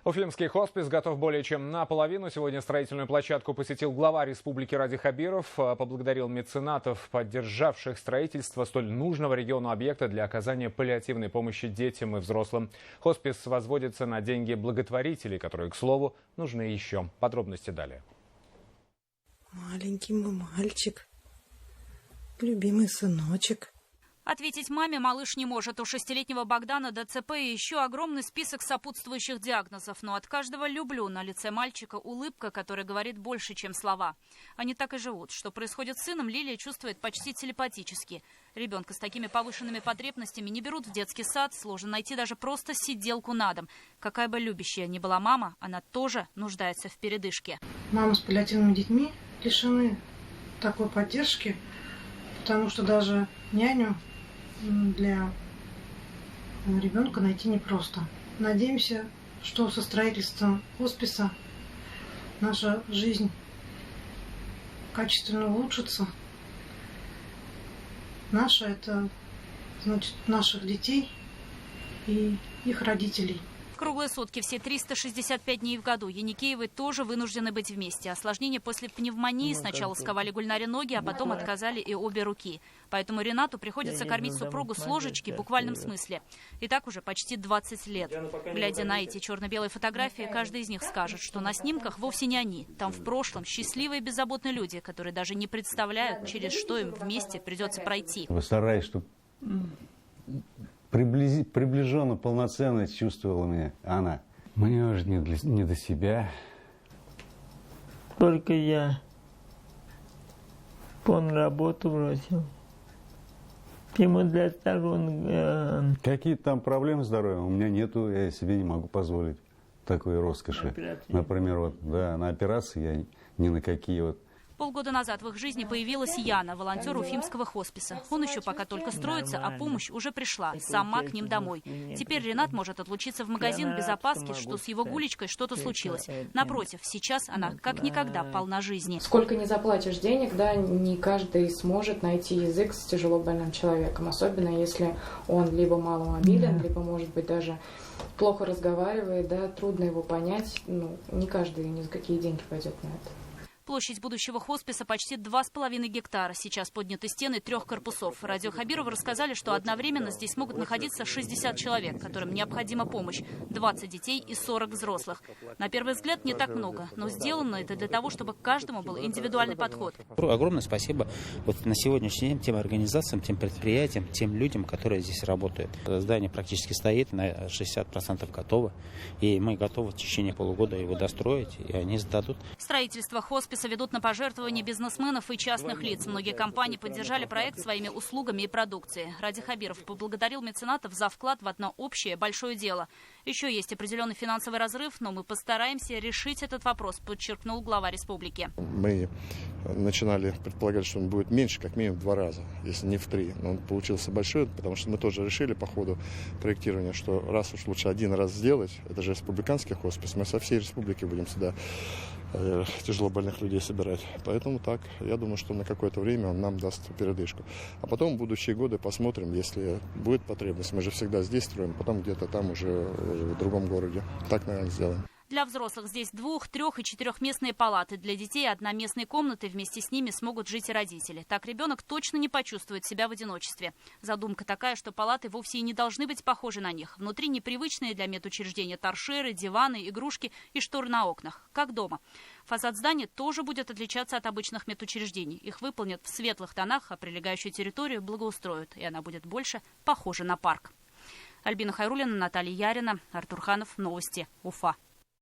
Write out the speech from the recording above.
Уфимский хоспис готов более чем наполовину. Сегодня строительную площадку посетил глава республики Ради Хабиров. Поблагодарил меценатов, поддержавших строительство столь нужного региону объекта для оказания паллиативной помощи детям и взрослым. Хоспис возводится на деньги благотворителей, которые, к слову, нужны еще. Подробности далее. Маленький мой мальчик, любимый сыночек. Ответить маме малыш не может. У 6-летнего Богдана ДЦП и еще огромный список сопутствующих диагнозов. Но от каждого «люблю» на лице мальчика улыбка, которая говорит больше, чем слова. Они так и живут. Что происходит с сыном, Лилия чувствует почти телепатически. Ребенка с такими повышенными потребностями не берут в детский сад. Сложно найти даже просто сиделку на дом. Какая бы любящая ни была мама, она тоже нуждается в передышке. Мамы с паллиативными детьми лишены такой поддержки, потому что даже няню для ребенка найти непросто. Надеемся, что со строительством хосписа наша жизнь качественно улучшится. Наша — это значит наших детей и их родителей. Круглые сутки, все 365 дней в году. Яникеевы тоже вынуждены быть вместе. Осложнения после пневмонии сначала сковали Гульнаре ноги, а потом отказали и обе руки. Поэтому Ренату приходится кормить супругу с ложечки в буквальном смысле. И так уже почти 20 лет. Глядя на эти черно-белые фотографии, каждый из них скажет, что на снимках вовсе не они. Там в прошлом счастливые, беззаботные люди, которые даже не представляют, через что им вместе придется пройти. Постараюсь, чтобы приближенно, полноценно чувствовала меня она. Мне уже не до себя. Только я работу бросил. Ему для сторон... Какие-то там проблемы с здоровьем у меня нету, я себе не могу позволить такой роскоши. Например, вот, да, на операции я ни на какие вот. Полгода назад в их жизни появилась Яна, волонтер Уфимского хосписа. Он еще пока только строится, а помощь уже пришла, сама к ним домой. Теперь Ренат может отлучиться в магазин без опаски, что с его Гулечкой что-то случилось. Напротив, сейчас она как никогда полна жизни. Сколько не заплатишь денег, да, не каждый сможет найти язык с тяжело больным человеком. Особенно если он либо маломобилен, либо, может быть, даже плохо разговаривает, да, трудно его понять. Не каждый ни за какие деньги пойдет на это. Площадь будущего хосписа почти 2,5 гектара. Сейчас подняты стены 3 корпусов. Радио Хабирова рассказали, что одновременно здесь могут находиться 60 человек, которым необходима помощь. 20 детей и 40 взрослых. На первый взгляд не так много, но сделано это для того, чтобы к каждому был индивидуальный подход. Огромное спасибо вот на сегодняшний день тем организациям, тем предприятиям, тем людям, которые здесь работают. Здание практически стоит, на 60% готово. И мы готовы в течение полугода его достроить, и они сдадут. Строительство хосписа ведут на пожертвования бизнесменов и частных лиц. Многие компании поддержали проект своими услугами и продукцией. Ради Хабиров поблагодарил меценатов за вклад в одно общее большое дело. Еще есть определенный финансовый разрыв, но мы постараемся решить этот вопрос, подчеркнул глава республики. Мы начинали предполагать, что он будет меньше, как минимум в 2 раза, если не в 3. Но он получился большой, потому что мы тоже решили по ходу проектирования, что раз уж лучше один раз сделать, это же республиканский хоспис, мы со всей республики будем сюда тяжело больных людей собирать. Поэтому так, я думаю, что на какое-то время он нам даст передышку. А потом в будущие годы посмотрим, если будет потребность. Мы же всегда здесь строим, потом где-то там уже в другом городе. Так, наверное, сделаем. Для взрослых здесь 2-, 3- и 4-местные палаты. Для детей одноместные комнаты, вместе с ними смогут жить и родители. Так ребенок точно не почувствует себя в одиночестве. Задумка такая, что палаты вовсе и не должны быть похожи на них. Внутри непривычные для медучреждения торшеры, диваны, игрушки и шторы на окнах, как дома. Фасад здания тоже будет отличаться от обычных медучреждений. Их выполнят в светлых тонах, а прилегающую территорию благоустроят, и она будет больше похожа на парк. Альбина Хайруллина, Наталья Ярина, Артур Ханов. Новости. Уфа.